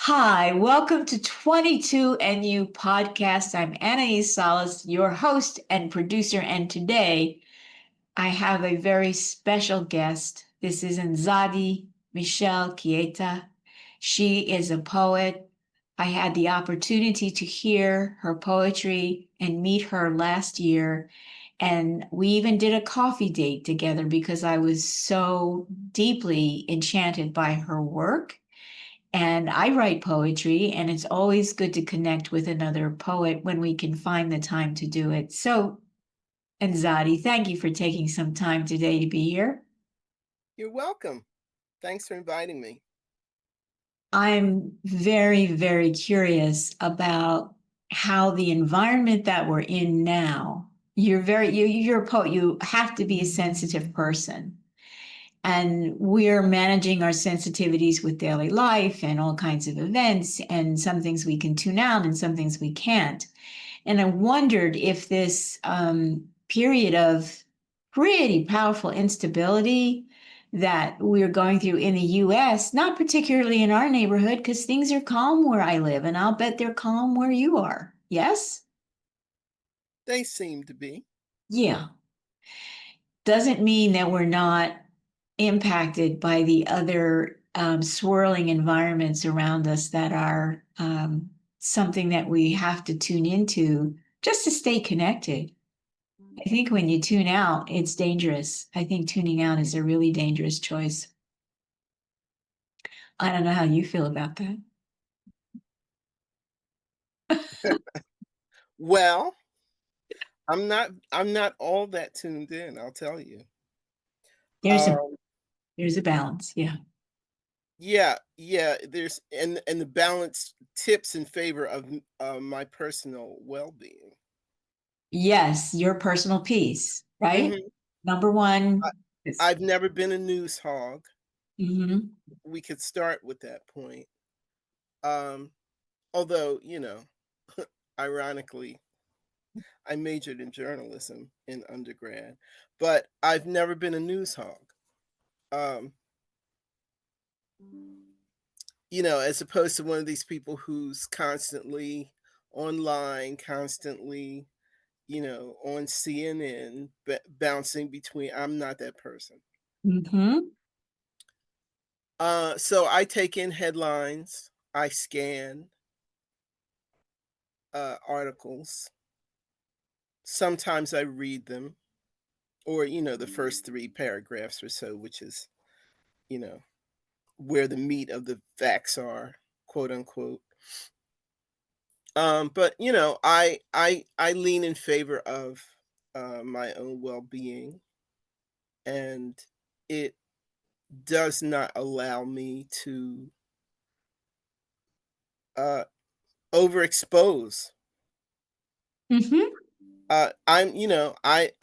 Hi, welcome to 22 NU Podcast. I'm Anais Salas, your host and producer, and today I have a very special guest. This is Nzadi Keita. She is a poet. I had the opportunity to hear her poetry and meet her last year, and we even did a coffee date together because I was so deeply enchanted by her work. And I write poetry, and it's always good to connect with another poet when we can find the time to do it. So, Nzadi, thank you for taking some time today to be here. You're welcome. Thanks for inviting me. I'm very, very curious about how the environment that we're in now. You're a poet. You have to be a sensitive person. And we're managing our sensitivities with daily life and all kinds of events, and some things we can tune out and some things we can't. And I wondered if this period of pretty powerful instability that we're going through in the US, not particularly in our neighborhood, because things are calm where I live, and I'll bet they're calm where you are. Yes? They seem to be. Yeah. Doesn't mean that we're not impacted by the other swirling environments around us that are something that we have to tune into just to stay connected. I think when you tune out, it's dangerous. I think tuning out is a really dangerous choice. I don't know how you feel about that. Well, I'm not all that tuned in, I'll tell you. There's a Um there's a balance. Yeah. yeah, there's and the balance tips in favor of my personal well-being. Yes, your personal peace, right? Mhm. Number I, one. Is, I've never been a news hog. mhm. We could start with that point. Um Although, ironically, I majored in journalism in undergrad, but I've never been a news hog. Um as opposed to one of these people who's constantly online, constantly, on CNN, bouncing between. I'm not that person. Mhm. So I take in headlines, I scan articles. Sometimes I read them, or the first three paragraphs or so, which is you know where the meat of the facts are, quote unquote. But I lean in favor of my own well-being, and it does not allow me to uh overexpose. Mhm. I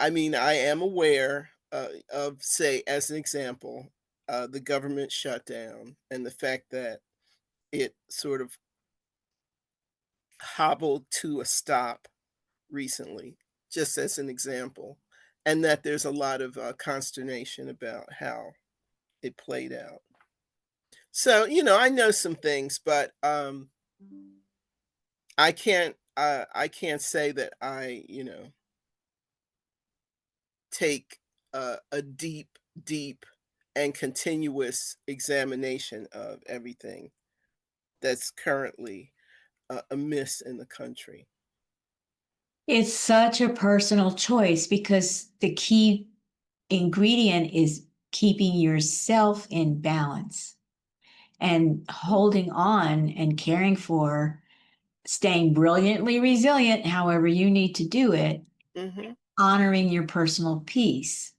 mean, I am aware of, say, as an example, the government shutdown and the fact that it sort of hobbled to a stop recently, just as an example, and that there's a lot of consternation about how it played out. So, I know some things, but I can't say that I, take a deep, deep, and continuous examination of everything that's currently amiss in the country. It's such a personal choice because the key ingredient is keeping yourself in balance and holding on and caring for staying brilliantly resilient, however you need to do it, Hmm. honoring your personal peace.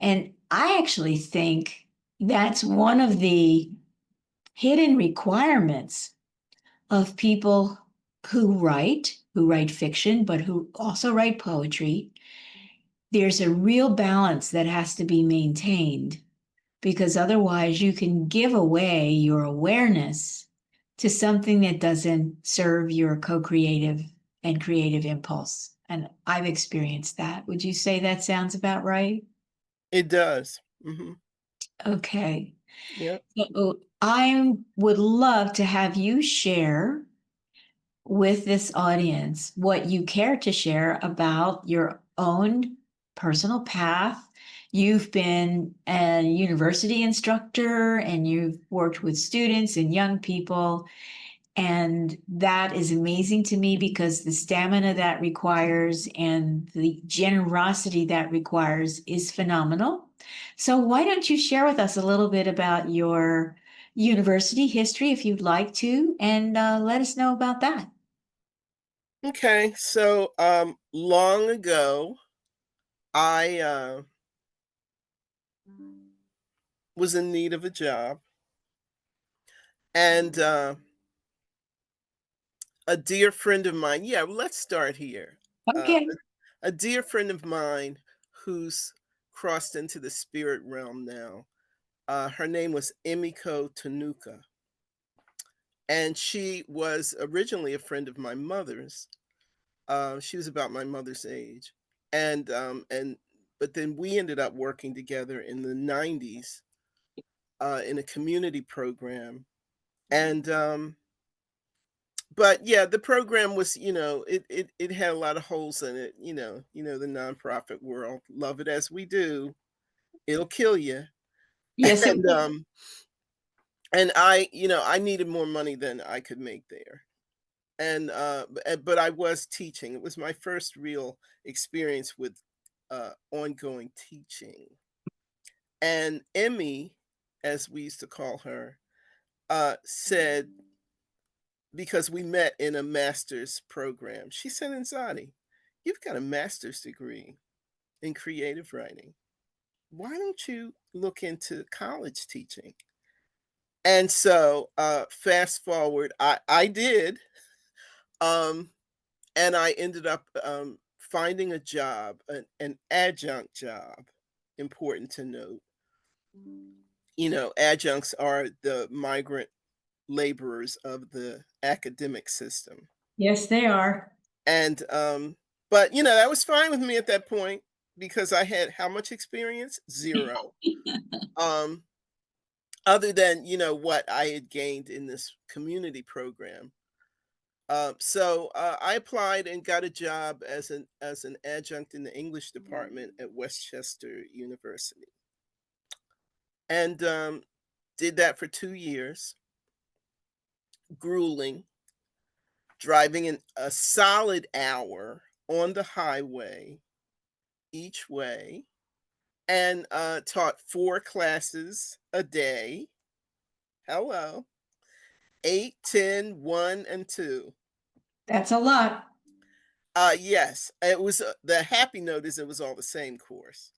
And I actually think that's one of the hidden requirements of people who write fiction, but who also write poetry. There's a real balance that has to be maintained because otherwise you can give away your awareness to something that doesn't serve your co-creative and creative impulse. And I've experienced that. Would you say that sounds about right? It does. Hmm. Okay. Yeah. So I would love to have you share with this audience what you care to share about your own personal path. You've been a university instructor and you've worked with students and young people. And that is amazing to me because the stamina that requires and the generosity that requires is phenomenal. So, why don't you share with us a little bit about your university history if you'd like to, and let us know about that? Okay, so long ago, I was in need of a job, and a dear friend of mine. Yeah, let's start here. Okay. A dear friend of mine who's crossed into the spirit realm now. Her name was Emiko Tanuka, and she was originally a friend of my mother's. She was about my mother's age, and but then we ended up working together in the '90s in a community program, and but yeah, the program was, it had a lot of holes in it. The nonprofit world. Love it as we do, it'll kill you. Yes, it And will. I needed more money than I could make there. And but I was teaching. It was my first real experience with ongoing teaching. And Emmy, as we used to call her, said, because we met in a master's program, she said, "Nzadi, you've got a master's degree in creative writing. Why don't you look into college teaching?" And so, fast forward, I did, um, and I ended up finding a job, an adjunct job. Important to note, adjuncts are the migrant laborers of the academic system. Yes, they are. And but that was fine with me at that point because I had how much experience? Zero. Um, other than, what I had gained in this community program. So I applied and got a job as an adjunct in the English department at Westchester University, and did that for 2 years. Grueling, driving in a solid hour on the highway each way, and taught 4 classes a day. Hello, 8, 10, 1, and 2. That's a lot. Yes, it was the happy note is it was all the same course.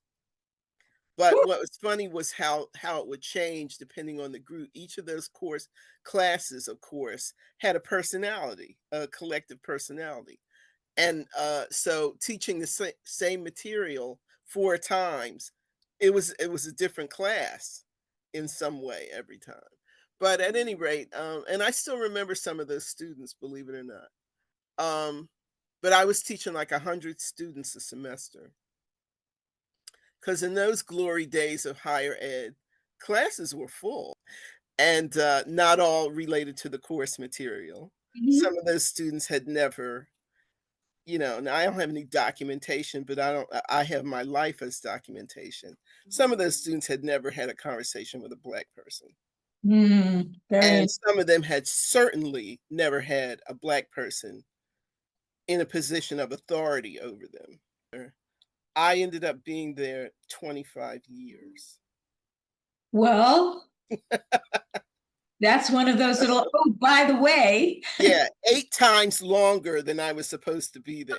But what was funny was how it would change depending on the group. Each of those classes, of course, had a personality, a collective personality. And so teaching the same material 4 times, it was a different class in some way every time. But at any rate, and I still remember some of those students, believe it or not. Um, but I was teaching like 100 students a semester. Because in those glory days of higher ed, classes were full and not all related to the course material. Mhm. Some of those students had never, now I don't have any documentation, but I have my life as documentation. Some of those students had never had a conversation with a Black person. Very. And some of them had certainly never had a Black person in a position of authority over them. I ended up being there 25 years. Well, that's one of those little, oh, by the way. Yeah, 8 times longer than I was supposed to be there.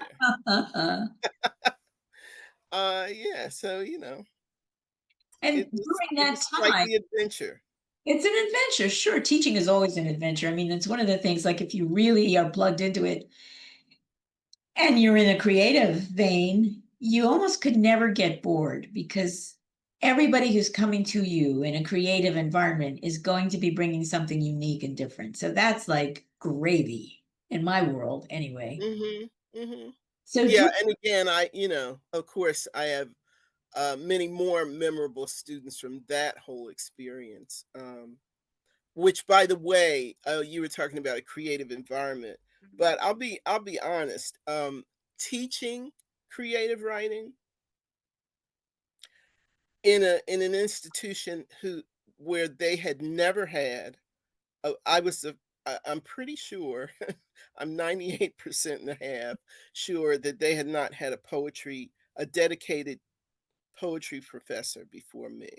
Yeah, so, And it was during it that was quite time, the adventure. it's an adventure. Sure, teaching is always an adventure. I mean, it's one of the things, like, if you really are plugged into it and you're in a creative vein, you almost could never get bored because everybody who's coming to you in a creative environment is going to be bringing something unique and different. So that's like gravy in my world, anyway. Mhm, mhm. So, Yeah, and again, of course, I have, many more memorable students from that whole experience. which by the way, you were talking about a creative environment, but I'll be honest, teaching creative writing in an institution where they had never had I was I'm pretty sure I'm 98% and a half sure that they had not had a dedicated poetry professor before me.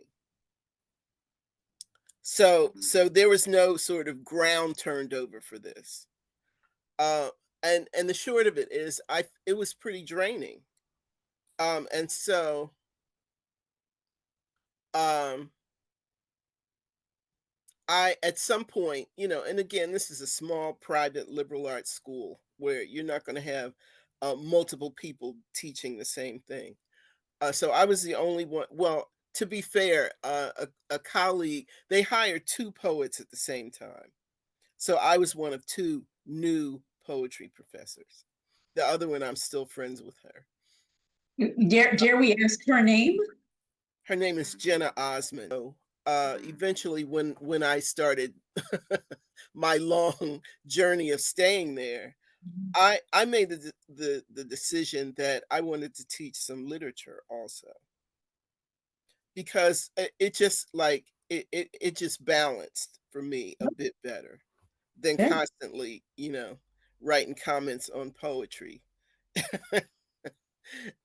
So there was no sort of ground turned over for this. Uh, and the short of it is it was pretty draining. And so um I at some point, and again, this is a small private liberal arts school where you're not going to have multiple people teaching the same thing. So I was the only one. Well, to be fair, a colleague, they hired two poets at the same time. So I was one of two new poetry professors. The other one, I'm still friends with her. Dare we ask her name? Her name is Jenna Osmond. So, eventually, when I started my long journey of staying there, I made the decision that I wanted to teach some literature also because it just it just balanced for me a bit better than Good. constantly writing comments on poetry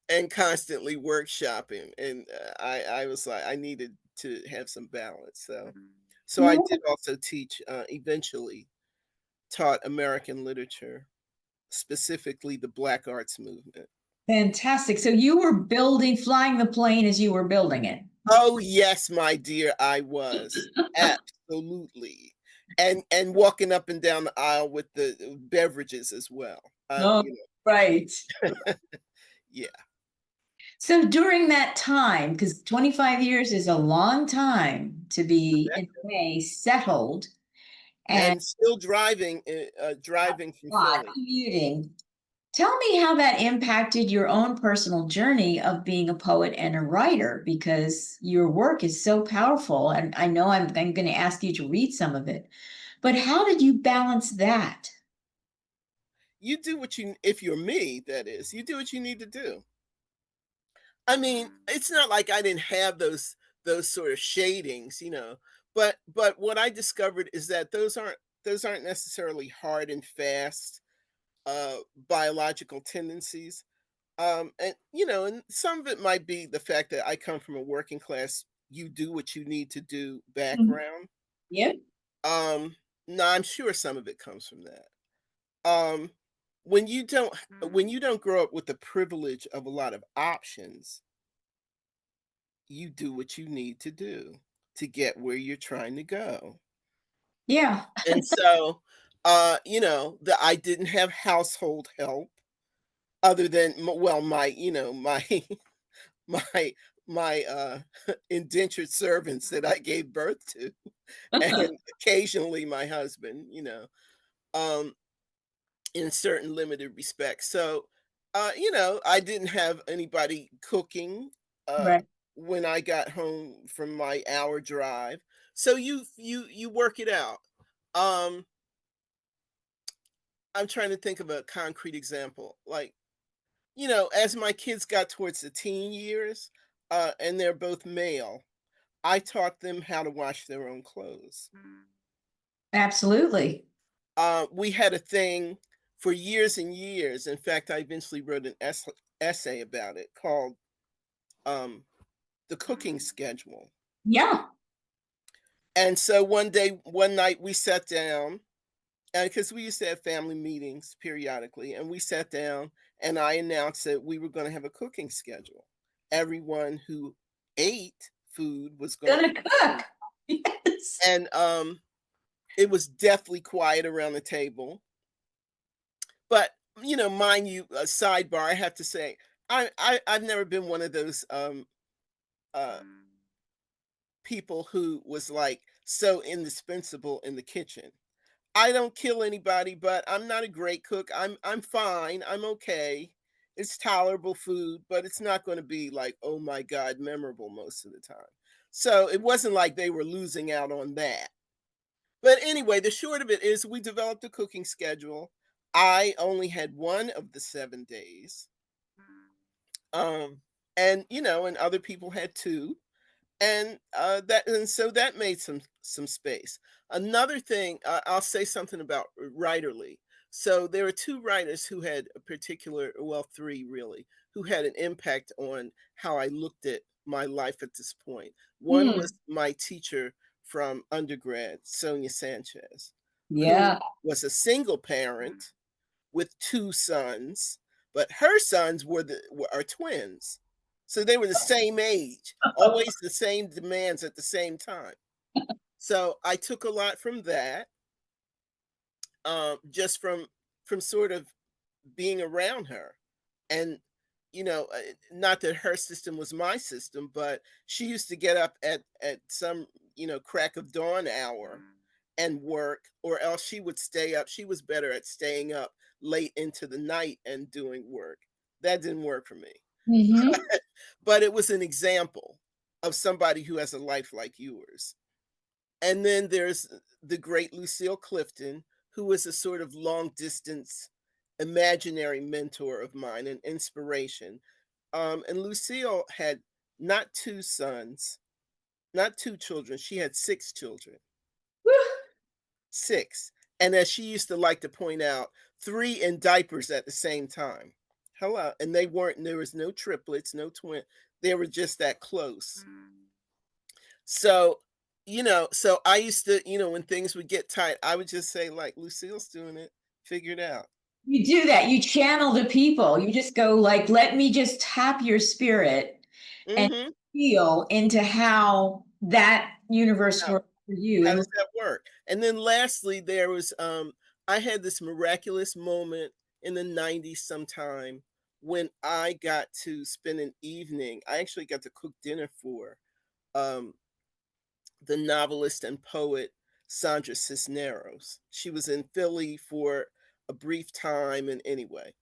and constantly workshopping. And I was like I needed to have some balance. So I No, did also teach, eventually taught American literature, specifically the Black arts movement. fantastic. So you were flying the plane as you were building it. Oh, yes, my dear, I was. Absolutely. And walking up and down the aisle with the beverages as well. No, right. Yeah. So during that time, because 25 years is a long time to be in a way settled and And still driving from Philly. commuting, tell me how that impacted your own personal journey of being a poet and a writer, because your work is so powerful. And I know I'm going to ask you to read some of it, but how did you balance that? You do what you if you're me, that is, you do what you need to do. I mean, it's not like I didn't have those sort of shadings. But what I discovered is that those aren't necessarily hard and fast biological tendencies. And some of it might be the fact that I come from a working class, you do what you need to do Mhm. background. Yep. Um, no, I'm sure some of it comes from that. Um, when you don't grow up with the privilege of a lot of options, you do what you need to do to get where you're trying to go. Yeah. And so, that I didn't have household help other than well, my my indentured servants that I gave birth to, and occasionally my husband, um, in certain limited respects. So, I didn't have anybody cooking uh, Right. when I got home from my hour drive. So you work it out. Um, I'm trying to think of a concrete example. Like, as my kids got towards the teen years, and they're both male, I taught them how to wash their own clothes. Absolutely. We had a thing for years and years. In fact, I eventually wrote an essay about it called um, "The Cooking Schedule." Yeah. And so one night, we sat down, and because we used to have family meetings periodically, and we sat down, and I announced that we were going to have a cooking schedule. Everyone who ate food was going to Gonna cook cook. food, Yes. and it was deathly quiet around the table. But, mind you, a sidebar, I have to say, I've never been one of those uh people who was like so indispensable in the kitchen. I don't kill anybody, but I'm not a great cook. I'm fine. I'm okay. It's tolerable food, but it's not going to be like, oh my God, memorable most of the time. So it wasn't like they were losing out on that. But anyway, the short of it is we developed a cooking schedule. I only had one of the 7 days. Um, and and other people had two. And so that made some space. Another thing, I'll say something about writerly. So there are two writers who had a particular, well, three really, who had an impact on how I looked at my life at this point. One Hmm. was my teacher from undergrad, Sonia Sanchez, who Yeah. was a single parent with two sons, but her sons are twins. So they were the same age, always the same demands at the same time. So I took a lot from that, just from sort of being around her. And not that her system was my system, but she used to get up at some crack of dawn hour and work, or else she would stay up. She was better at staying up late into the night and doing work. That didn't work for me. Hmm. But it was an example of somebody who has a life like yours. And then there's the great Lucille Clifton, who was a sort of long distance imaginary mentor of mine and inspiration. And Lucille had not two sons, not two children. She had six children, six. And as she used to like to point out, three in diapers at the same time. Hello. And they weren't, there was no triplets, no twin. They were just that close. So, so I used to, when things would get tight, I would just say, like, Lucille's doing it, figure it out. You do that. You channel the people. You just go like, let me just tap your spirit and Hmm. feel into how that universe works for you. How And does that work? And then lastly, there was I had this miraculous moment in the 90s sometime when I got to spend an evening. I actually got to cook dinner for um the novelist and poet Sandra Cisneros. She was in Philly for a brief time, and anyway.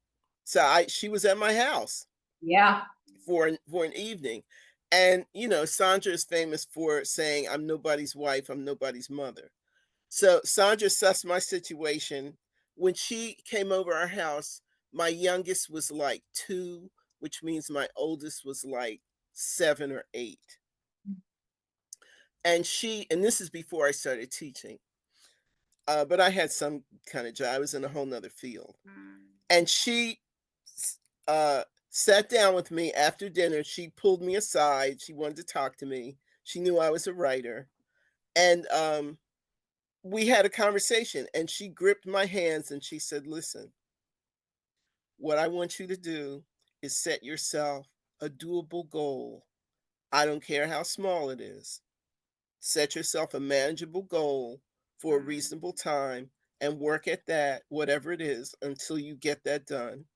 So she was at my house yeah. for an evening. And Sandra is famous for saying, "I'm nobody's wife, I'm nobody's mother." So Sandra sussed my situation. When she came over our house, my youngest was like 2, which means my oldest was like 7 or 8. And this is before I started teaching, but I had some kind of job. I was in a whole nother field. And she s- sat down with me after dinner. She pulled me aside. She wanted to talk to me. She knew I was a writer. And we had a conversation, and she gripped my hands and she said, "Listen, what I want you to do is set yourself a doable goal. I don't care how small it is. Set yourself a manageable goal for a reasonable time and work at that, whatever it is, until you get that done.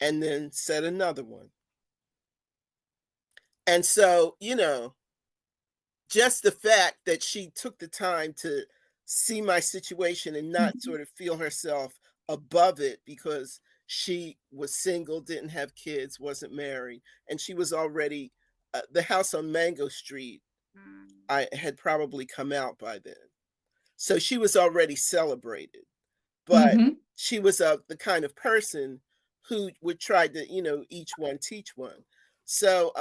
And then set another one." And so, just the fact that she took the time to see my situation and not Mhm. sort of feel herself above it because she was single, didn't have kids, wasn't married, and she was already the house on Mango Street. I had probably come out by then. So she was already celebrated, but Mhm. she was the kind of person who would try to, each one teach one. So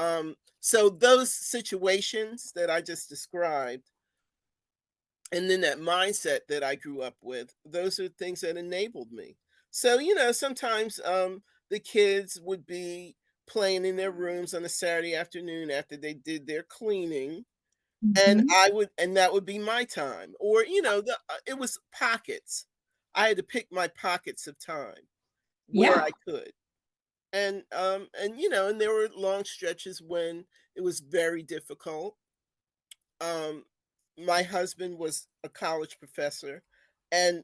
those situations that I just described, and then that mindset that I grew up with, those are things that enabled me. So, sometimes the kids would be playing in their rooms on a Saturday afternoon after they did their cleaning, and Mhm. that would be my time. Or, it was pockets. I had to pick my pockets of time where Yeah. I could. And there were long stretches when it was very difficult. Um, my husband was a college professor, and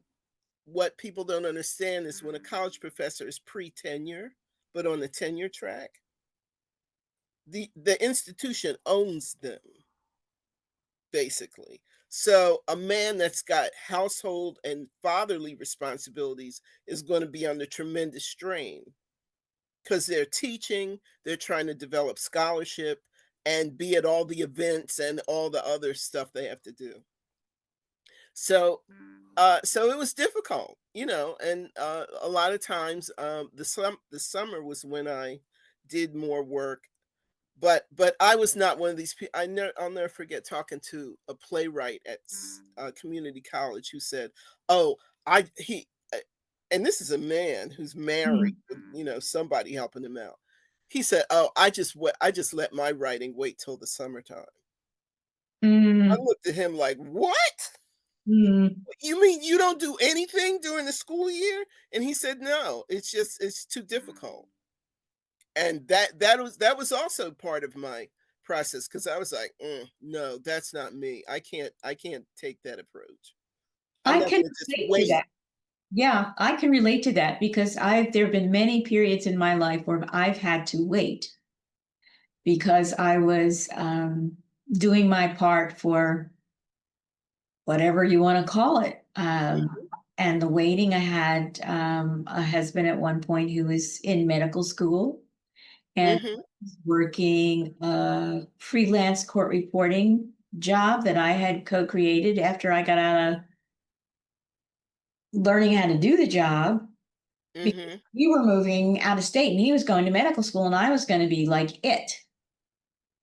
what people don't understand is when a college professor is pre-tenure, but on the tenure track, the institution owns them basically. So a man that's got household and fatherly responsibilities is going to be under tremendous strain because they're teaching, they're trying to develop scholarship and be at all the events and all the other stuff they have to do. So so it was difficult, you know, and a lot of times the summer was when I did more work. But I was not one of these people. I'll never forget talking to a playwright at community college who said, "Oh, I he," and this is a man who's married, Mm, with, you know, somebody helping him out. He said, "Oh, I just let my writing wait till the summertime." I mm, looked at him like, "What? mm. You mean you don't do anything during the school year?" And he said, "No, it's too difficult." And that was also part of my process because I was like, no, that's not me. I can't take that approach. I'm I not can gonna just relate to wait." that. Yeah, I can relate to that because there have been many periods in my life where I've had to wait because I was doing my part for whatever you want to call it. Mhm, And the waiting, I had a husband at one point who was in medical school and mhm, was working a freelance court reporting job that I had co-created after I got out of learning how to do the job. Because mhm, we were moving out of state and he was going to medical school and I was going to be like it.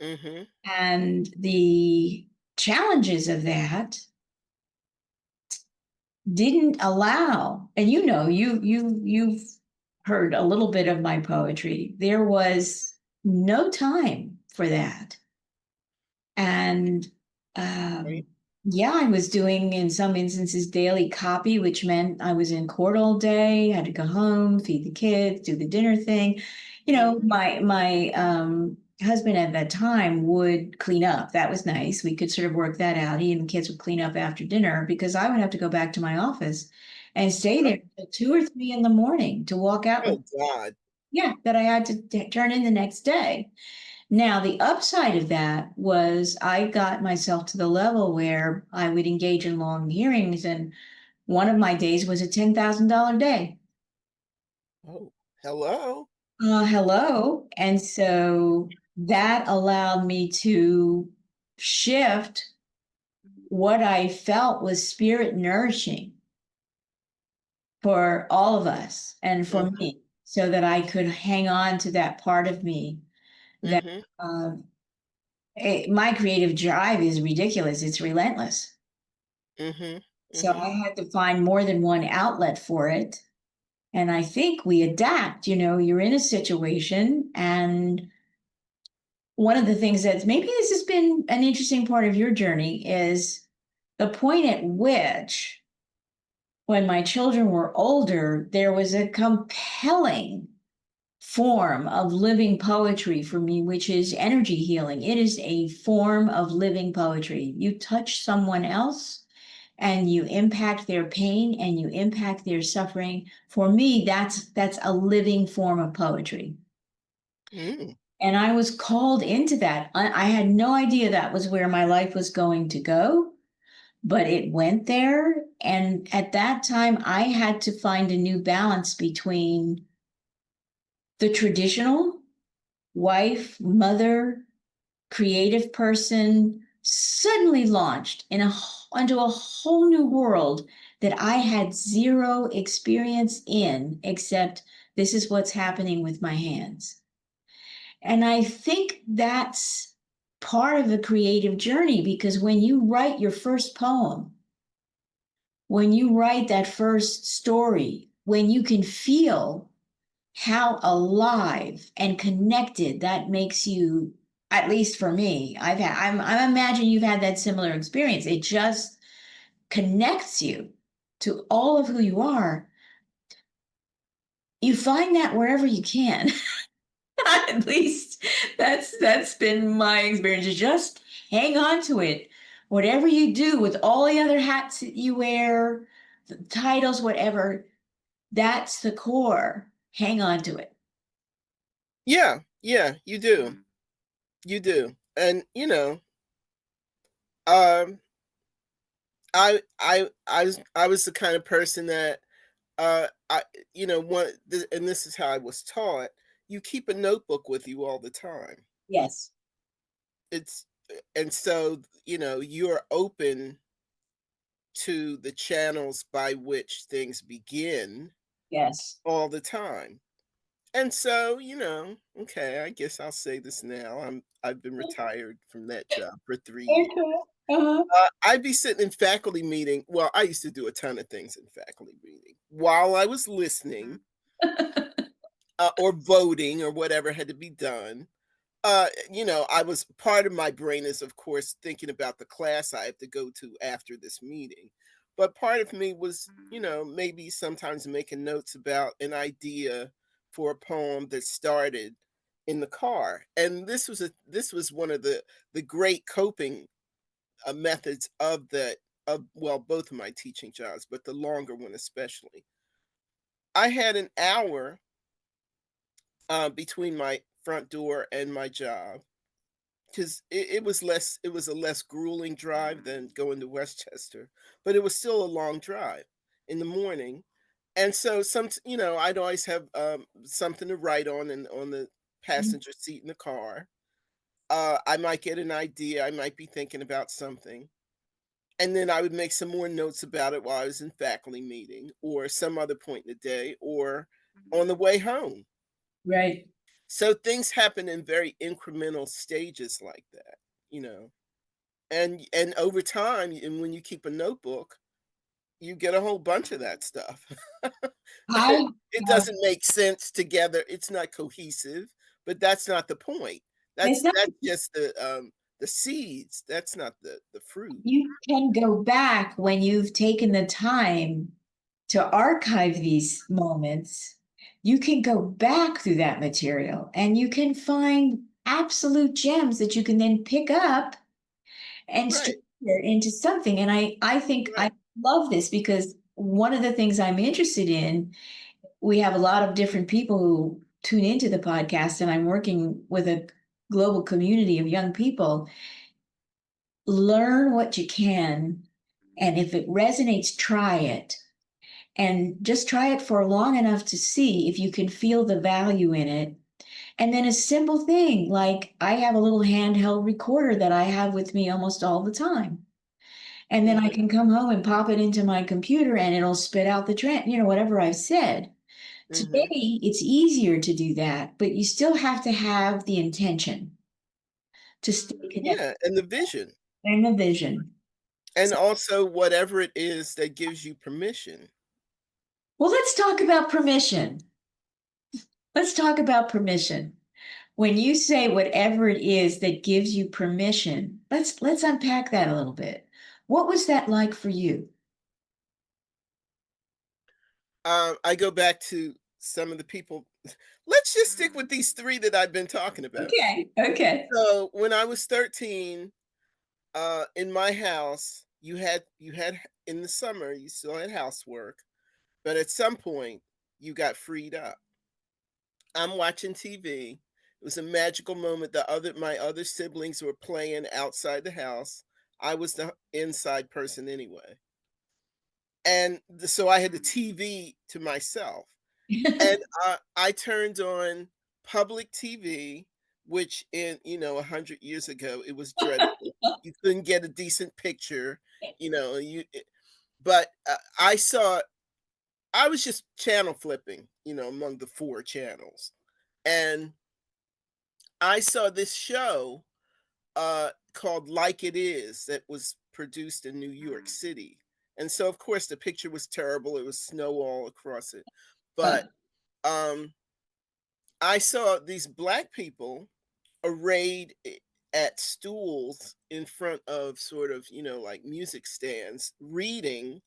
mhm, And the challenges of that didn't allow, and you've heard a little bit of my poetry. There was no time for that. And right, um, yeah, I was doing in some instances daily copy, which meant I was in court all day, had to go home, feed the kids, do the dinner thing. You know, mhm, my husband at that time would clean up. That was nice. We could sort of work that out. He and the kids would clean up after dinner because I would have to go back to my office and stay there right. till 2 or 3 in the morning to walk out with, Oh god. yeah, that I had to turn in the next day. Now, the upside of that was I got myself to the level where I would engage in long hearings, and one of my days was a $10,000 day. Oh, hello. Hello. And so that allowed me to shift what I felt was spirit nourishing for all of us and for Mhm, me, so that I could hang on to that part of me that mhm, uh, my creative drive is ridiculous. It's relentless. mhm, So mhm, I had to find more than one outlet for it. And I think we adapt. You're in a situation, and one of the things that's maybe this has been an interesting part of your journey is the point at which, when my children were older, there was a compelling form of living poetry for me, which is energy healing. It is a form of living poetry. You touch someone else and you impact their pain and you impact their suffering. For me, that's a living form of poetry. mm, And I was called into that. I had no idea that was where my life was going to go, but it went there. And at that time, I had to find a new balance between the traditional wife, mother, creative person, suddenly launched into a whole new world that I had zero experience in, except this is what's happening with my hands. And I think that's part of the creative journey because when you write your first poem, when you write that first story, when you can feel how alive and connected that makes you, at least for me, I'm imagine you've had that similar experience. It just connects you to all of who you are. You find that wherever you can. At least that's been my experience. Just hang on to it. Whatever you do with all the other hats that you wear, the titles, whatever, that's the core. Hang on to it. yeah, yeah, you do, you do. And um I was the kind of person that I and this is how I was taught. You keep a notebook with you all the time. Yes. It's and so, you're open to the channels by which things begin Yes. all the time. And so, okay, I guess I'll say this now. I've been retired from that job for 3 years. Okay. Uh-huh. I'd be sitting in faculty meeting. Well, I used to do a ton of things in faculty meeting while I was listening, or voting or whatever had to be done. I was part of my brain is, of course, thinking about the class I have to go to after this meeting. But part of me was, maybe sometimes making notes about an idea for a poem that started in the car. And this was one of the great coping methods of both of my teaching jobs, but the longer one especially. I had an hour between my front door and my job, because it was a less grueling drive than going to Westchester, but it was still a long drive in the morning. And so I'd always have something to write on the passenger seat in the car. I might get an idea, I might be thinking about something. And then I would make some more notes about it while I was in faculty meeting or some other point in the day or on the way home. Right. So things happen in very incremental stages like that, you know. And over time, and when you keep a notebook, you get a whole bunch of that stuff. I It have, doesn't make sense together. It's not cohesive, but that's not the point. it's not, That's just the seeds. That's not the fruit. you can go back when you've taken the time to archive these moments. You can go back through that material and you can find absolute gems that you can then pick up and Right, structure into something. And I think I right. love this because one of the things I'm interested in, we have a lot of different people who tune into the podcast, and I'm working with a global community of young people. Learn what you can, and if it resonates, try it. And just try it for long enough to see if you can feel the value in it. And then a simple thing like I have a little handheld recorder that I have with me almost all the time. And then I Mhm, can come home and pop it into my computer and it'll spit out whatever I've said. Today, mhm. it's easier to do that, but you still have to have the intention to stay connected Yeah, and the vision. and the vision. And So, also whatever it is that gives you permission. well, let's talk about permission. Let's talk about permission. When you say whatever it is that gives you permission, let's unpack that a little bit. What was that like for you? I go back to some of the people. Let's just stick with these 3 that I've been talking about. Okay, okay. So, when I was 13, in my house, you had in the summer, you still had housework, but at some point, you got freed up. I'm watching TV. It was a magical moment. My other siblings were playing outside the house. I was the inside person anyway. And so I had the TV to myself. And I turned on public TV, which 100 years ago, it was dreadful. You couldn't get a decent picture, you know, you it but, I was just channel flipping, among the 4 channels, and I saw this show, called Like It Is that was produced in New York City, and so, of course, the picture was terrible, it was snow all across it, but, um I saw these black people arrayed at stools in front of sort of, like music stands, reading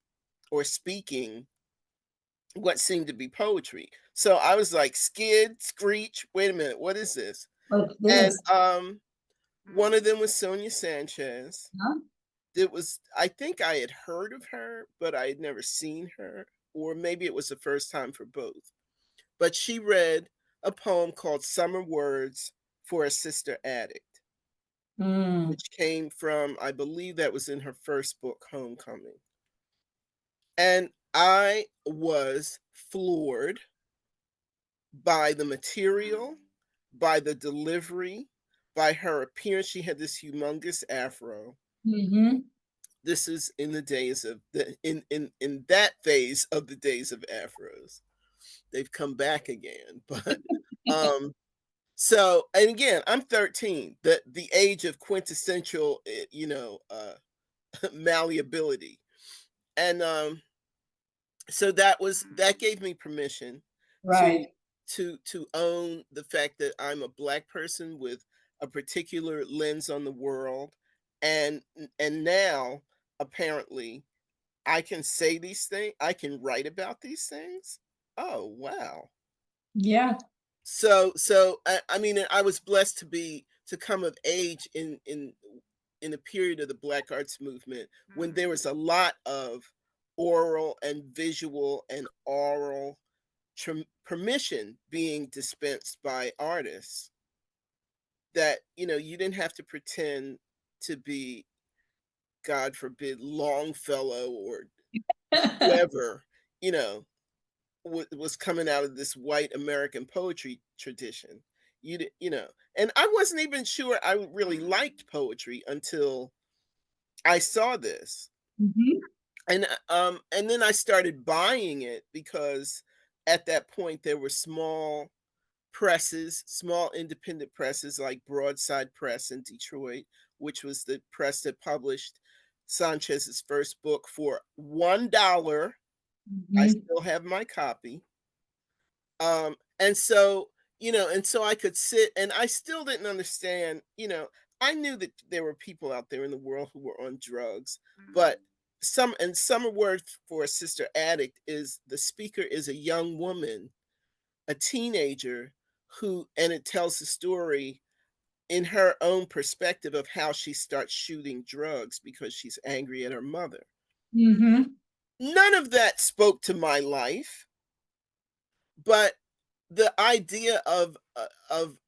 or speaking what seemed to be poetry. So I was like, skid, screech, wait a minute, what is this? What's And this? one of them was Sonia Sanchez. Huh? I think I had heard of her, but I had never seen her, or maybe it was the first time for both. But she read a poem called Summer Words for a Sister Addict, Mm, which came from, I believe that was in her first book, Homecoming. And I was floored by the material, by the delivery, by her appearance. She had this humongous afro. mm-hmm. this is in the days of the in that phase of the days of afros. They've come back again, but um so, and again, I'm 13, the age of quintessential, malleability. And so that gave me permission to Right. to own the fact that I'm a black person with a particular lens on the world. And now apparently I can say these things, I can write about these things. Oh, wow. Yeah. So I mean, I was blessed to come of age in a period of the Black Arts Movement when there was a lot of oral and visual and oral permission being dispensed by artists, that you didn't have to pretend to be, God forbid, Longfellow or whoever, you know was coming out of this white American poetry tradition. And I wasn't even sure I really liked poetry until I saw this. Mhm. And then I started buying it because at that point there were small independent presses like Broadside Press in Detroit, which was the press that published Sanchez's first book for $1. I Mhm. still have my copy. And so I could sit, and I still didn't understand. I knew that there were people out there in the world who were on drugs, but summer word for a sister addict is the speaker is a young woman, a teenager, and it tells the story in her own perspective of how she starts shooting drugs because she's angry at her mother. Mhm. None of that spoke to my life, but the idea of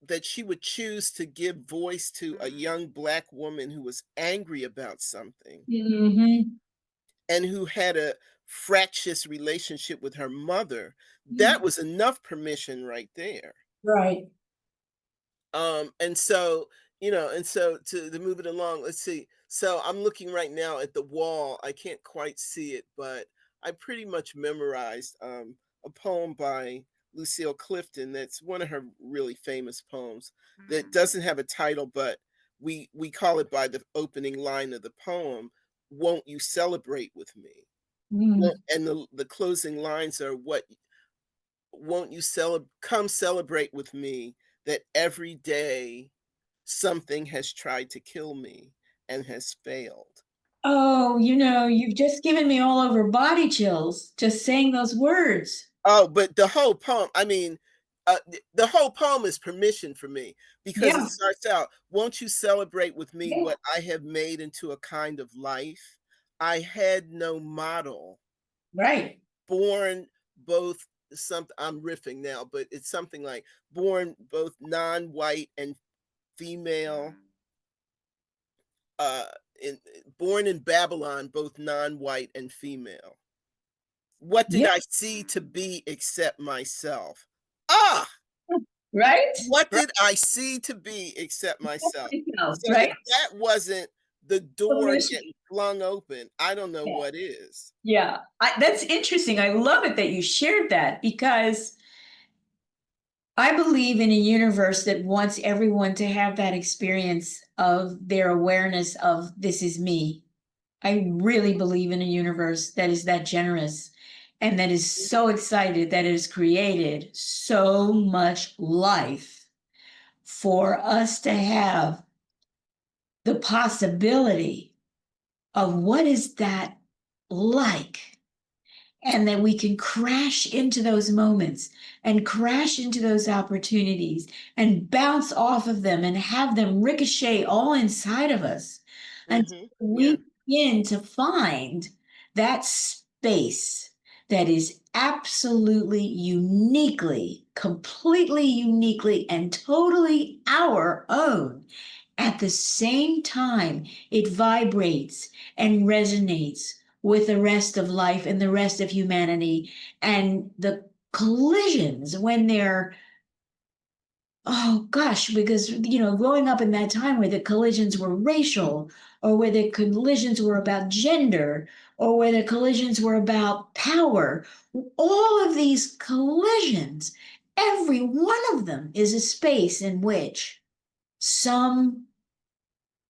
that she would choose to give voice to a young black woman who was angry about something Mhm. and who had a fractious relationship with her mother, that was enough permission right there. Right. And so to move it along, let's see. So I'm looking right now at the wall. I can't quite see it, but I pretty much memorized a poem by Lucille Clifton. That's one of her really famous poems that doesn't have a title, but we call it by the opening line of the poem. Won't you celebrate with me? Mm. And the closing lines are, what won't you come celebrate with me, that every day something has tried to kill me and has failed. Oh, you've just given me all over body chills just saying those words. Oh, but the whole poem, I mean, the whole poem is permission for me, because it Yeah. starts out, won't you celebrate with me Yeah. what I have made into a kind of life? I had no model, Right. born both I'm riffing now, but it's something like, born both non-white and female, uh in born in Babylon, both non-white and female. What did Yeah. I see to be except myself? Ah, Right. what Right. did I see to be except myself? So Right. if that wasn't the door Permission. getting flung open, I don't know Yeah. what is. Yeah. That's interesting. I love it that you shared that because I believe in a universe that wants everyone to have that experience of their awareness of this is me. I really believe in a universe that is that generous and that is so excited that it has created so much life for us to have the possibility of what is that like, and that we can crash into those moments and crash into those opportunities and bounce off of them and have them ricochet all inside of us until Yeah. we begin to find that space that is absolutely uniquely, completely uniquely, and totally our own. At the same time, it vibrates and resonates with the rest of life and the rest of humanity. And the collisions, when they're Oh gosh, because growing up in that time where the collisions were racial, or where the collisions were about gender, or where the collisions were about power, all of these collisions, every one of them is a space in which some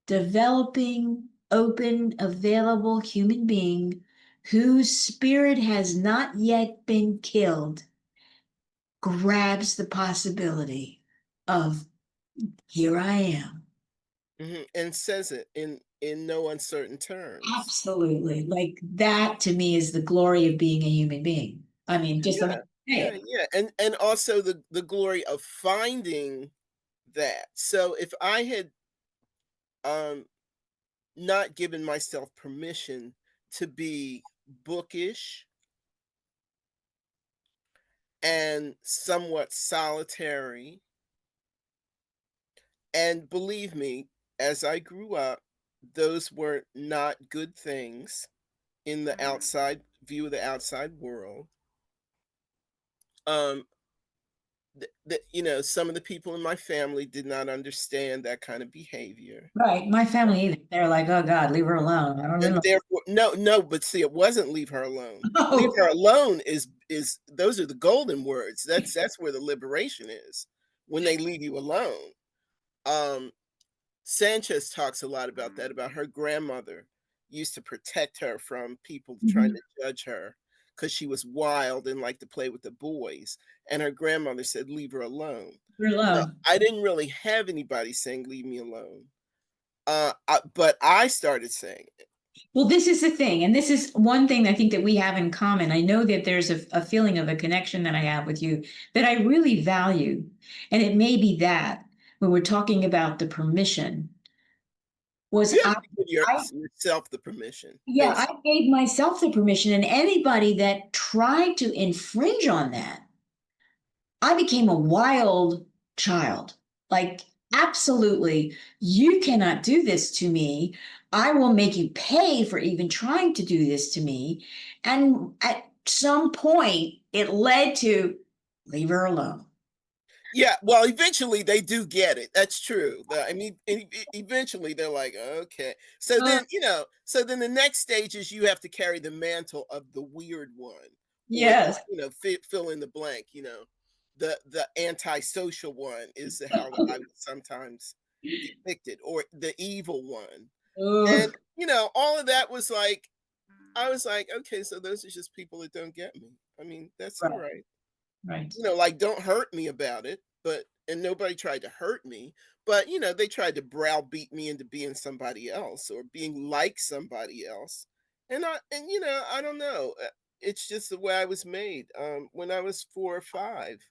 developing, open, available human being whose spirit has not yet been killed grabs the possibility of, here I am. And says it in no uncertain terms. Absolutely. Like that to me is the glory of being a human being. I mean, just let me Yeah, say yeah, it. yeah, and also the glory of finding that. So if I had um not given myself permission to be bookish and somewhat solitary, and believe me, as I grew up, those were not good things in the outside view of the outside world. Um, some of the people in my family did not understand that kind of behavior. Right. My family either. They're like, oh God, leave her alone. I don't And know. therefore no, no, but see, it wasn't "leave her alone." "Leave Oh, her alone" is those are the golden words. That's where the liberation is, when they leave you alone. Um, Sanchez talks a lot about that, about her grandmother used to protect her from people trying mhm. to judge her because she was wild and liked to play with the boys, and her grandmother said, "Leave her alone." You're Well, alone. I didn't really have anybody saying, "Leave me alone." But I started saying it. Well, this is the thing, and this is one thing I think that we have in common. I know that there's a feeling of a connection that I have with you that I really value. And it may be that when we're talking about the permission, was You have I, to give I yourself the permission, yeah, I basically. gave myself the permission, and anybody that tried to infringe on that, I became a wild child. Like, absolutely, you cannot do this to me. I will make you pay for even trying to do this to me. And at some point, it led to leave her alone. Yeah, well, eventually they do get it. That's true. I mean, eventually they're like, okay. Uh, So then the next stage is you have to carry the mantle of the weird one, or yes. fill in the blank. The antisocial one is how I would sometimes depict it, or the evil one. And Ugh. all of that was like, I was like, okay, so those are just people that don't get me. I mean, that's all Right, right. right. Like, don't hurt me about it, and nobody tried to hurt me, but, they tried to browbeat me into being somebody else or being like somebody else. I don't know. It's just the way I was made. When I was 4 or 5,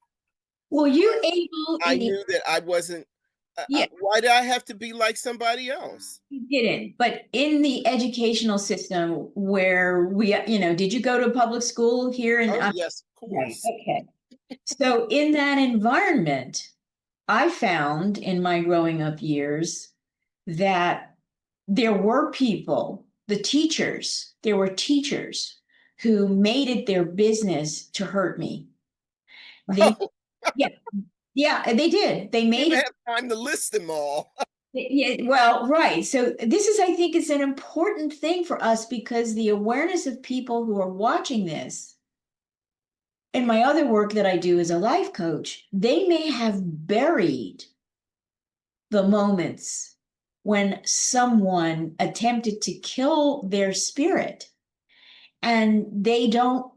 Were you able I in the, knew that I wasn't. yeah, Why did I have to be like somebody else? you didn't, but in the educational system where did you go to public school here in, Oh, yes, of right, course. okay. So in that environment, I found in my growing up years that there were people, there were teachers who made it their business to hurt me. They, Oh, yeah, yeah, they did. They you made didn't it. have time to list them all. Yeah, well, right. So this is, I think, is an important thing for us because the awareness of people who are watching this, and my other work that I do as a life coach, they may have buried the moments when someone attempted to kill their spirit and they don't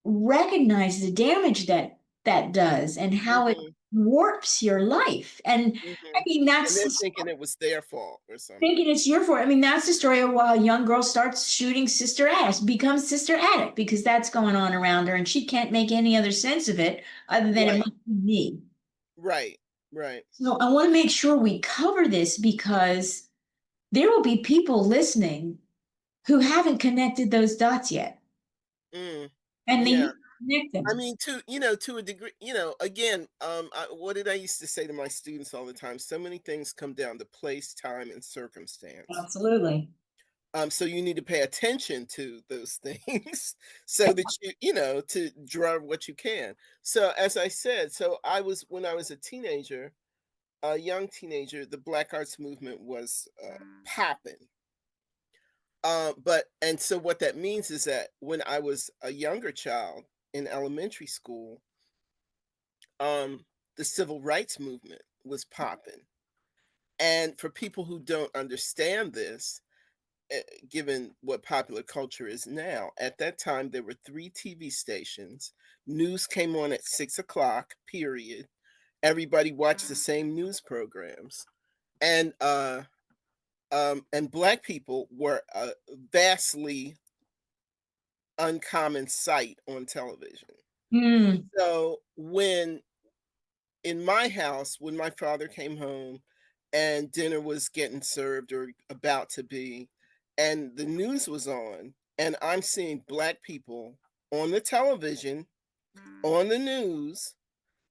recognize the damage that that does and how it Mhm, warps your life. And I mhm. mean, And that's then the thinking it was their fault or something. thinking it's your fault. I mean, that's the story of why a young girl starts shooting Sister Addict, becomes Sister Addict, because that's going on around her and she can't make any other sense of it other than it Right, must be me. right, right. So I want to make sure we cover this because there will be people listening who haven't connected those dots yet. Mm, And they yeah. need to connect I them. mean, to a degree, again, what did I used to say to my students all the time? So many things come down to place, time, and circumstance. Absolutely. So you need to pay attention to those things so that to draw what you can. So as I said, so when I was a teenager, a young teenager, the Black Arts Movement was popping. And so what that means is that when I was a younger child in elementary school, the civil rights movement was popping. And for people who don't understand this, given what popular culture is now, at that time there were 3 TV stations. News came on at 6 o'clock, period. Everybody watched the same news programs. And Black people were a vastly uncommon sight on television. Mm. So in my house, when my father came home and dinner was getting served or about to be, and the news was on, and I'm seeing Black people on the television, on the news,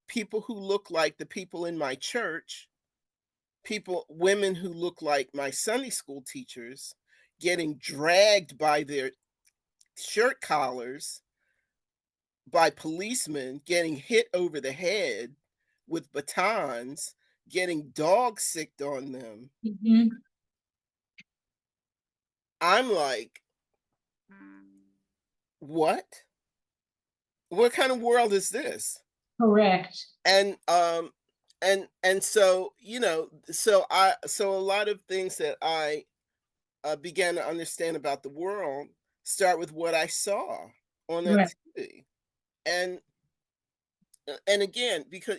people who look like the people in my church, women who look like my Sunday school teachers, getting dragged by their shirt collars by policemen, getting hit over the head with batons, getting dog sicked on them. Mhm. I'm like, what? What kind of world is this? Correct. And so, so a lot of things that I began to understand about the world start with what I saw on that Right. TV. And again, because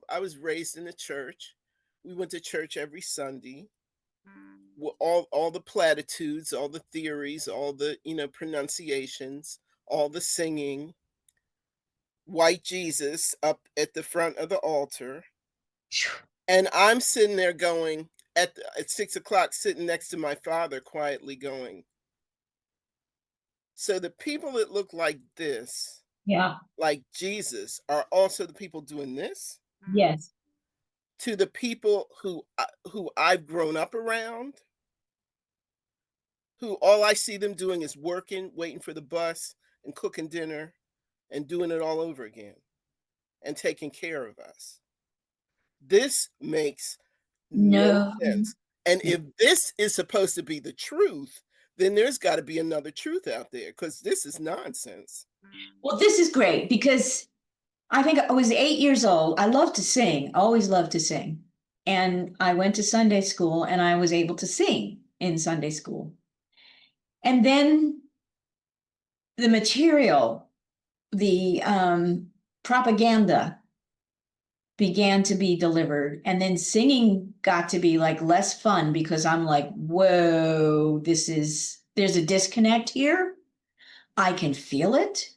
I was raised in the church. We went to church every Sunday. All the platitudes, all the theories, all the pronunciations, all the singing, white Jesus up at the front of the altar, and I'm sitting there going at 6 o'clock, sitting next to my father, quietly going. So the people that look like this, Yeah. like Jesus, are also the people doing this Yes. to the people who I've grown up around, who all I see them doing is working, waiting for the bus, and cooking dinner, and doing it all over again, and taking care of us. This makes no No. sense. And if this is supposed to be the truth, then there's got to be another truth out there because this is nonsense. Well, this is great because I think I was 8 years old. I love to sing, always loved to sing. And I went to Sunday school and I was able to sing in Sunday school. And then the material, the propaganda began to be delivered. And then singing got to be like less fun because I'm like, whoa, there's a disconnect here. I can feel it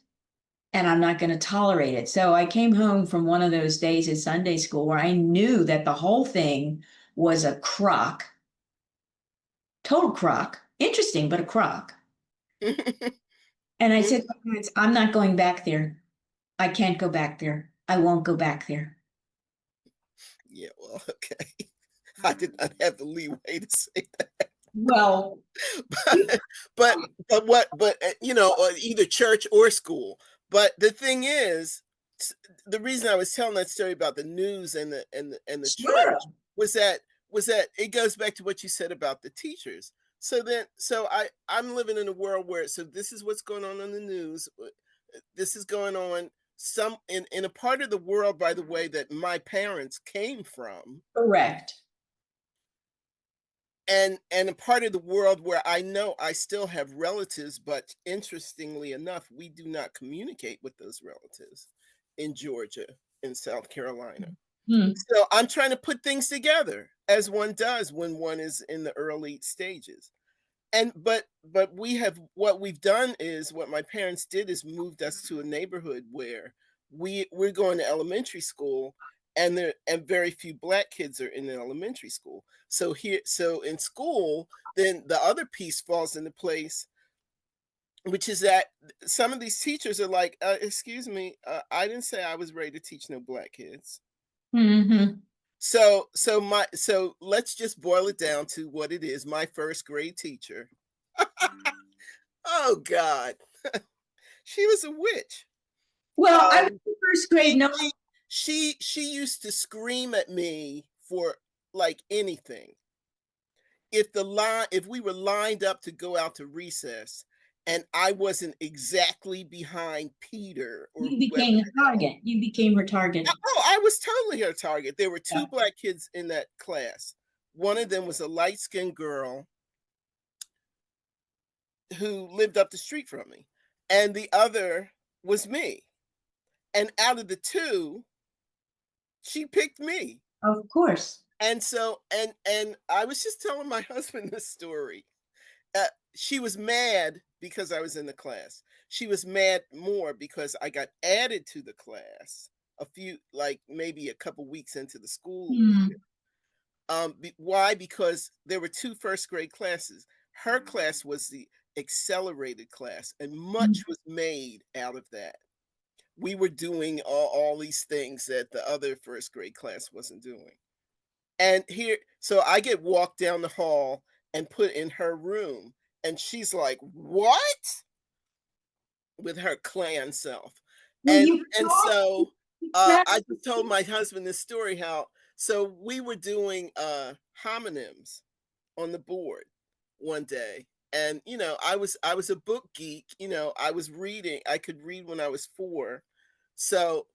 and I'm not going to tolerate it. So I came home from one of those days at Sunday school where I knew that the whole thing was a crock, total crock, interesting, but a crock. And I said, I'm not going back there. I can't go back there. I won't go back there. Yeah, well, okay. I did not have the leeway to say that. Well, but either church or school. But the thing is, the reason I was telling that story about the news and the sure. church was that it goes back to what you said about the teachers. I'm living in a world where this is what's going on the news. This is going on in a part of the world, by the way, that my parents came from. Correct. And a part of the world where I know I still have relatives, but interestingly enough, we do not communicate with those relatives in Georgia, in South Carolina. Hmm. So I'm trying to put things together as one does when one is in the early stages. But what we've done is what my parents did is moved us to a neighborhood where we're going to elementary school, and very few Black kids are in the elementary school. So in school, then the other piece falls into place, which is that some of these teachers are like, excuse me, I didn't say I was ready to teach no Black kids. Mm-hmm. So let's just boil it down to what it is. My first grade teacher. Oh God. She was a witch. Well, I was in first grade. She No, she used to scream at me for like anything. If we were lined up to go out to recess and I wasn't exactly behind Peter or You whoever became a the hell. target. You became her target. Oh, I was totally her target. There were Yeah. two black kids in that class. One of them was a light-skinned girl who lived up the street from me, and the other was me. And out of the two, she picked me. Of course. And so and I was just telling my husband this story. She was mad because I was in the class. She was mad more because I got added to the class a few, like maybe a couple weeks into the school year. Hmm. Why? Because there were two first grade classes. Her class was the accelerated class, and much was made out of that. We were doing all these things that the other first grade class wasn't doing. And here, so I get walked down the hall and put in her room, and she's like, "What?" with her clan self. Well, And you and thought so that. I just told my husband this story how so we were doing homonyms on the board one day. And I was a book geek, I was reading, I could read when I was 4. So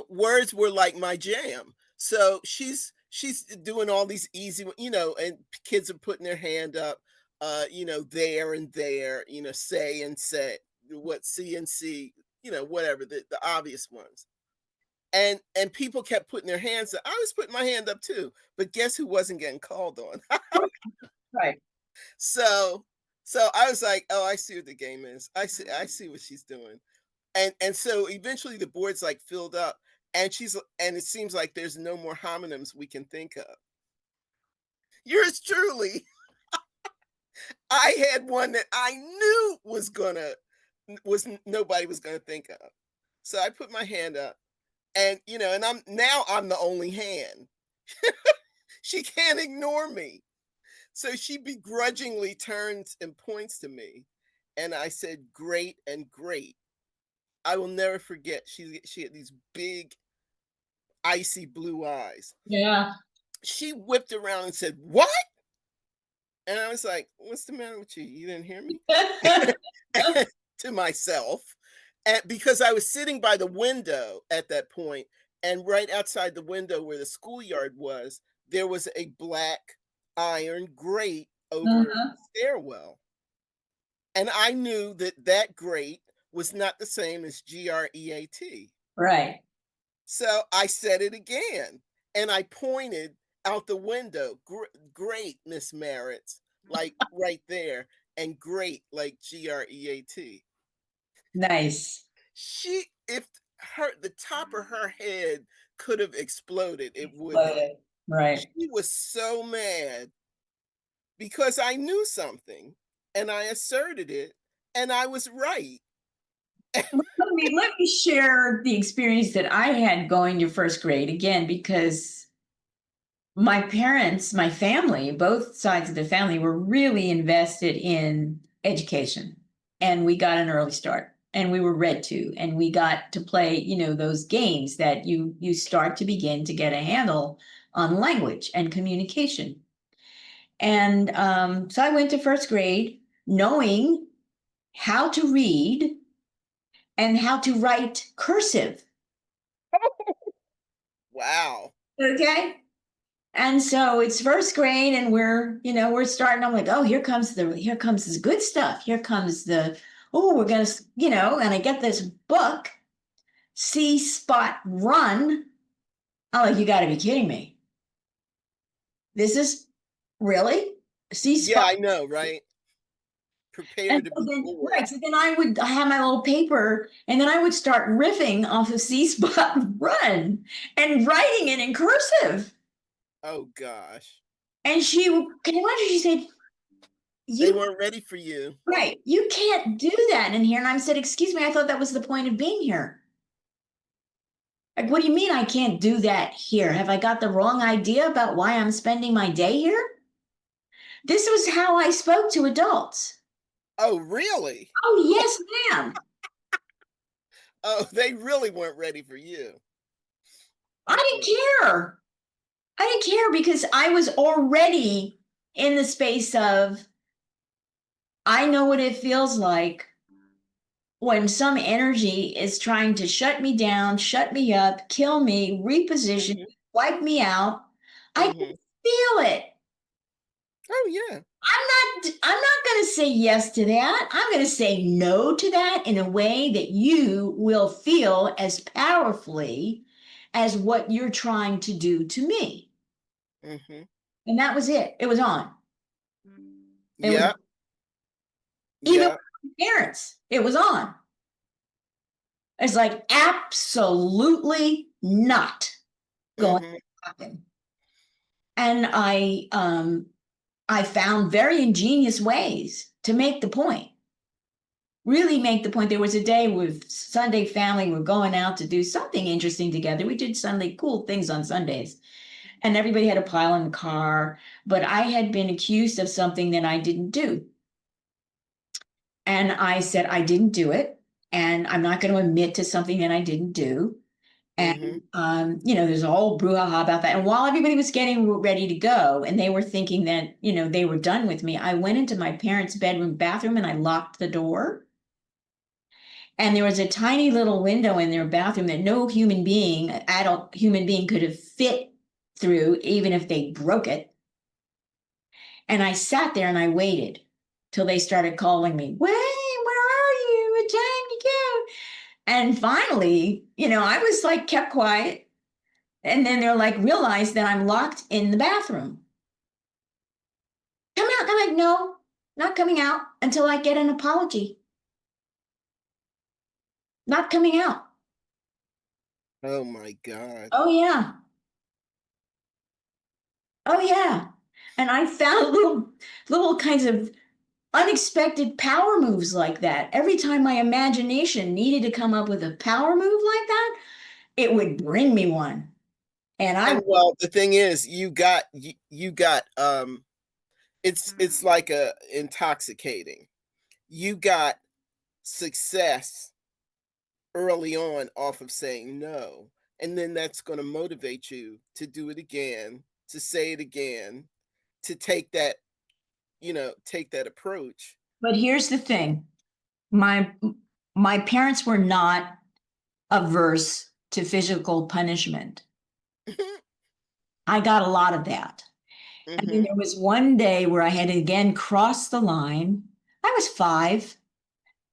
words were like my jam. So she's doing all these easy, and kids are putting their hand up, there and there, say and say, what C and C, whatever the obvious ones. And people kept putting their hands up. I was putting my hand up too, but guess who wasn't getting called on? Right. so so I was like, oh, I see what the game is. I see what she's doing. And so eventually the board's like filled up, and it seems like there's no more homonyms we can think of. Yours truly, I had one that I knew nobody was gonna think of. So I put my hand up, and I'm the only hand. She can't ignore me. So she begrudgingly turns and points to me. And I said, great and great. I will never forget. She had these big icy blue eyes. Yeah. She whipped around and said, "What?" And I was like, "What's the matter with you? You didn't hear me?" To myself. And because I was sitting by the window at that point, and right outside the window where the schoolyard was, there was a black iron grate over Uh-huh. the stairwell. And I knew that that grate was not the same as GREAT. Right. So I said it again, and I pointed out the window. Great, Miss Merritt's, like right there, and great, like GREAT. Nice. If the top of her head could have exploded, it would have. Exploded. Right. She was so mad because I knew something and I asserted it and I was right. Let me share the experience that I had going to first grade again, because my parents, my family, both sides of the family were really invested in education. And we got an early start, and we were read to, and we got to play, those games that you start to begin to get a handle on language and communication. And so I went to first grade knowing how to read and how to write cursive. Wow. Okay. And so it's first grade, and we're starting. I'm like, oh, here comes this good stuff. Here comes we're gonna, and I get this book, See Spot Run. I'm like, you gotta be kidding me. This is really See Yeah, Spot. I know, right? Prepare And to so be then, bored. right. So then I have my little paper, and then I would start riffing off of See Spot Run and writing it in cursive. Oh gosh. And can you imagine? She said, They "You weren't ready for you. right, you can't do that in here." And I said, "Excuse me, I thought that was the point of being here." Like, what do you mean I can't do that here? Have I got the wrong idea about why I'm spending my day here? This was how I spoke to adults. Oh, really? Oh, yes, ma'am. Oh, they really weren't ready for you. I Mm-mm. didn't care. I didn't care because I was already in the space of, I know what it feels like when some energy is trying to shut me down, shut me up, kill me, reposition, Mhm, wipe me out. I can mhm. feel it. Oh, yeah. I'm not going to say yes to that. I'm going to say no to that in a way that you will feel as powerfully as what you're trying to do to me. Mhm. And that was it. It was on. It was Yeah, even yeah. with my parents. It was on. It's like absolutely not going Mhm, to happen. And I found very ingenious ways to make the point. Really make the point. There was a day with Sunday family, we're going out to do something interesting together. We did Sunday cool things on Sundays, and everybody had a pile in the car. But I had been accused of something that I didn't do. And I said, I didn't do it. And I'm not going to admit to something that I didn't do. mhm. And, there's a whole brouhaha about that. And while everybody was getting ready to go and they were thinking that, they were done with me, I went into my parents' bedroom bathroom and I locked the door. And there was a tiny little window in their bathroom that no human being, adult human being, could have fit through, even if they broke it. And I sat there and I waited till they started calling me, Wayne, where are you? It's time to go. And finally, I was like, kept quiet. And then they're like, realized that I'm locked in the bathroom. Come out. I'm like, no, not coming out until I get an apology. Not coming out. Oh my god. Oh, yeah. Oh, yeah. And I found little kinds of unexpected power moves like that. Every time my imagination needed to come up with a power move like that, it would bring me one. And I, And, well, the thing is, it's like a intoxicating. You got success early on off of saying no, and then that's gonna motivate you to do it again, to say it again, to take that approach. but here's the thing. My my parents were not averse to physical punishment. I got a lot of that. And then Mhm. there was one day where I had again crossed the line. I was 5,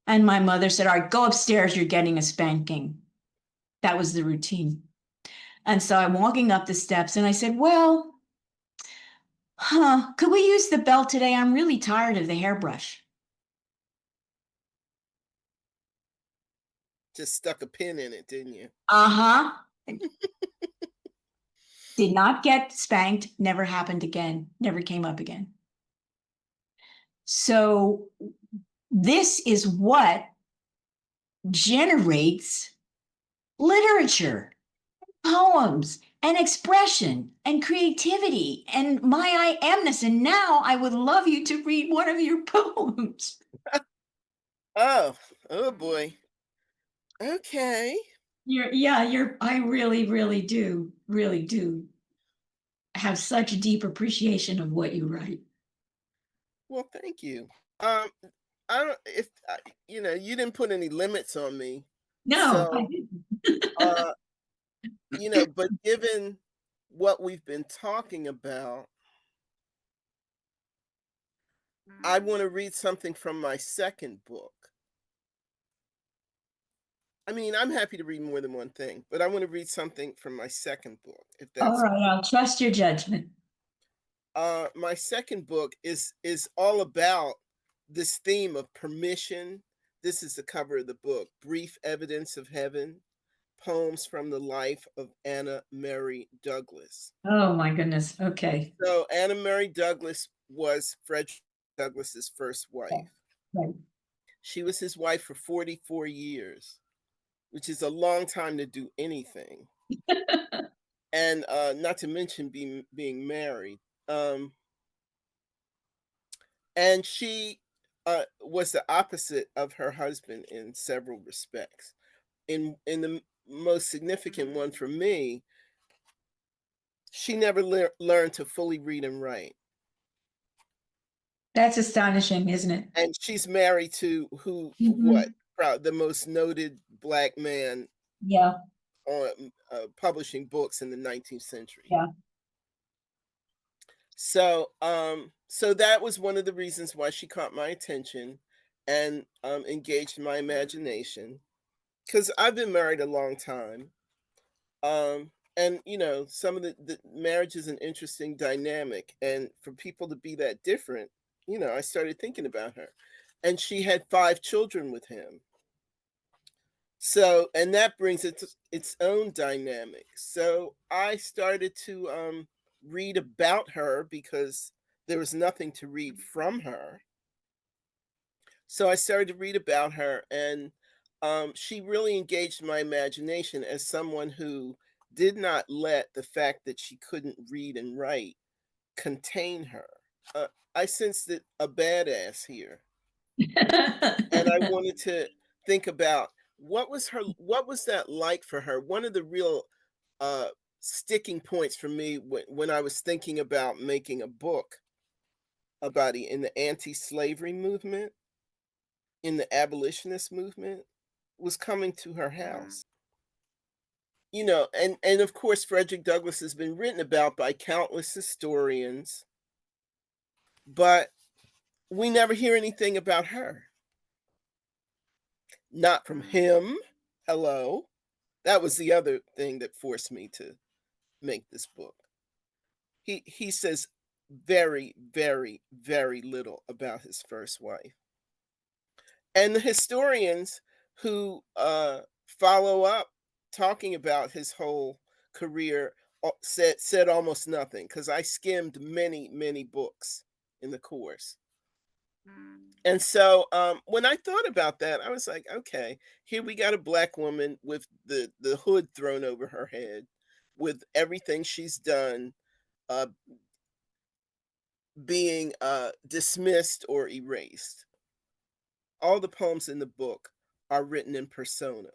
and my mother said, All right, go upstairs, you're getting a spanking. That was the routine. And so I'm walking up the steps and I said, Well, could we use the belt today? I'm really tired of the hairbrush. Just stuck a pin in it, didn't you? Uh-huh. Did not get spanked, never happened again, never came up again. So this is what generates literature, poems, and expression and creativity and my I amness. And now I would love you to read one of your poems. Oh, oh boy. Okay. I really do have such a deep appreciation of what you write. Well, thank you. Um, I don't if you didn't put any limits on me. No, I So, didn't. uh, but given what we've been talking about, I want to read something from my second book. I mean, I'm happy to read more than one thing, but I want to read something from my second book, if All that's right, I'll trust your judgment. my second book is all about this theme of permission. This is the cover of the book, Brief Evidence of Heaven, Poems from the Life of Anna Mary Douglass. Oh my goodness. Okay. So Anna Mary Douglass was Frederick Douglass's first Yeah, wife. right. She was his wife for 44 years, which is a long time to do anything. And not to mention being married. Um, and she was the opposite of her husband in several respects. In the most significant one for me, She never learned to fully read and write. That's astonishing, isn't it? And she's married to who what? Mhm. The most noted black man Yeah, on publishing books in the 19th century. yeah. So that was one of the reasons why she caught my attention and engaged my imagination. Because I've been married a long time, and some of the marriage is an interesting dynamic, and for people to be that different, I started thinking about her, and she had 5 children with him. So, and that brings its own dynamic. So I started to read about her because there was nothing to read from her. So I started to read about her, and she really engaged my imagination as someone who did not let the fact that she couldn't read and write contain her. I sensed that a badass here, and I wanted to think about what was that like for her. One of the real uh, sticking points for me when I was thinking about making a book about in the anti-slavery movement, in the abolitionist movement, was coming to her house. And of course Frederick Douglass has been written about by countless historians, but we never hear anything about her. Not from him. Hello. That was the other thing that forced me to make this book. He says very, very, very little about his first wife. And the historians who follow up talking about his whole career said almost nothing, because I skimmed many, many books in the course. And so when I thought about that, I was like, okay, here we got a black woman with the hood thrown over her head, with everything she's done uh, being dismissed or erased. All the poems in the book are written in persona.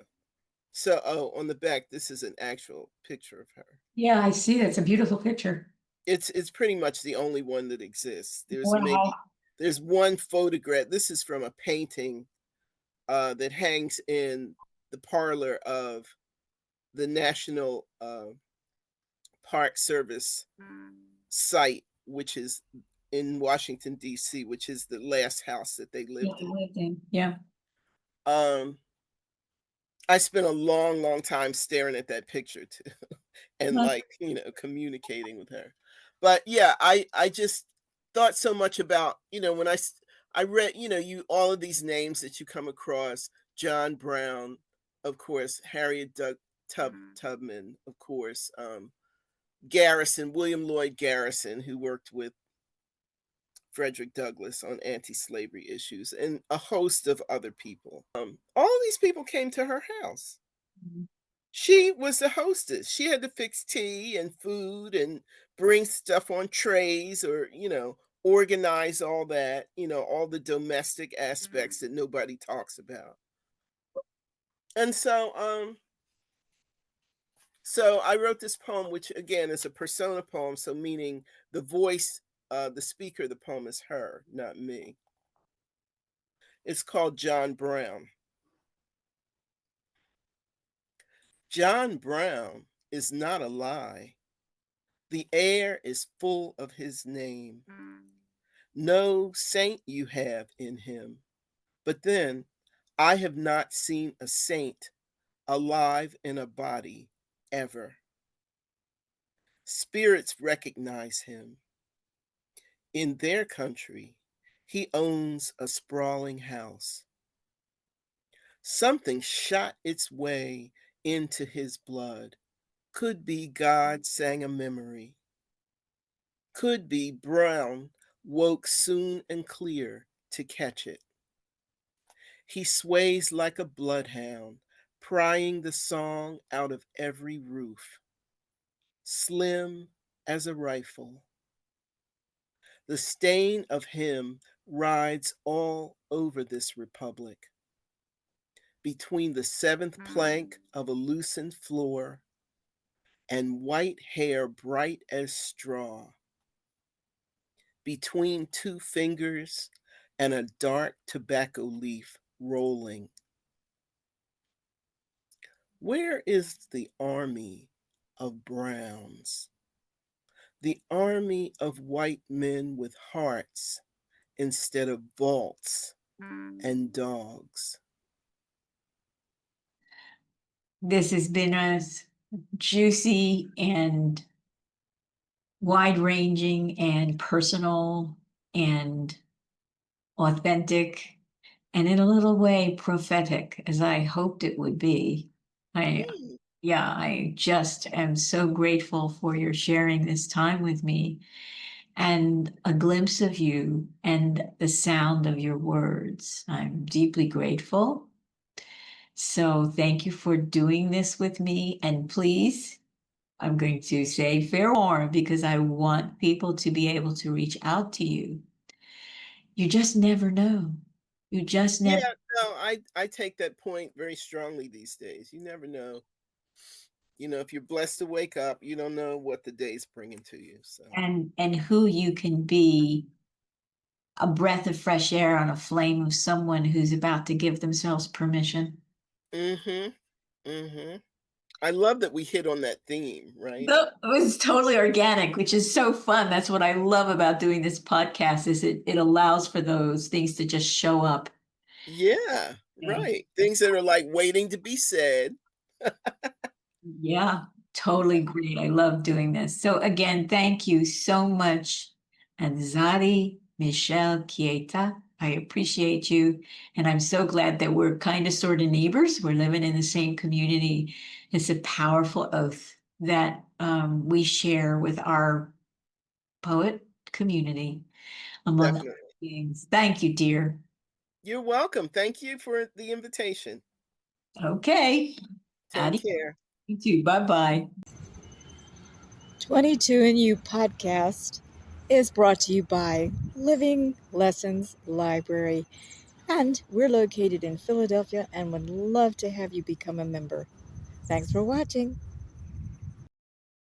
So, oh, on the back, this is an actual picture of her. Yeah, I see. That's a beautiful picture. It's pretty much the only one that exists. Wow. There's one photograph. This is from a painting that hangs in the parlor of the National Park Service site, which is in Washington D.C., which is the last house that they Yeah, lived in. yeah. Um, I spent a long, long time staring at that picture too, and Uh-huh. like communicating with her. But yeah, I just thought so much about when I read you all of these names that you come across: John Brown, of course, Harriet Tubman, of course, Garrison, William Lloyd Garrison, who worked with Frederick Douglass on anti-slavery issues, and a host of other people. All of these people came to her house. Mhm. She was the hostess. She had to fix tea and food and bring stuff on trays, or organize all that, all the domestic aspects that nobody talks about. And so I wrote this poem, which again is a persona poem, so meaning the voice, the speaker of the poem is her, not me. It's called John Brown. John Brown is not a lie. The air is full of his name. No saint you have in him. But then I have not seen a saint alive in a body ever. Spirits recognize him. In their country, he owns a sprawling house. Something shot its way into his blood. Could be God sang a memory. Could be Brown woke soon and clear to catch it. He sways like a bloodhound, prying the song out of every roof. Slim as a rifle. The stain of him rides all over this republic. Between the seventh plank of a loosened floor and white hair bright as straw. Between two fingers and a dark tobacco leaf rolling. Where is the army of browns? The army of white men with hearts instead of vaults and dogs. This has been as juicy and wide ranging and personal and authentic and in a little way prophetic as I hoped it would be. I Mm, Yeah, I just am so grateful for your sharing this time with me and a glimpse of you and the sound of your words. I'm deeply grateful. So thank you for doing this with me. And please, I'm going to say fair warning because I want people to be able to reach out to you. You just never know. You just never. yeah, no, I take that point very strongly these days. You never know. If you're blessed to wake up, you don't know what the day's bringing to you. So, And who you can be a breath of fresh air on a flame of someone who's about to give themselves permission. mhm, mhm. I love that we hit on that theme, right? It was totally organic, which is so fun. That's what I love about doing this podcast is it allows for those things to just show up. Yeah, Yeah. right. Things that are like waiting to be said. Yeah, totally great. I love doing this. So again, thank you so much, Nzadi Michelle Keita. I appreciate you. And I'm so glad that we're kind of sort of neighbors. We're living in the same community. It's a powerful oath that we share with our poet community, among other Definitely. things. Thank you, dear. You're welcome. Thank you for the invitation. Okay. Take Addie, care. you too. Bye-bye. 22 and You podcast is brought to you by Living Lessons Library. And we're located in Philadelphia and would love to have you become a member. Thanks for watching.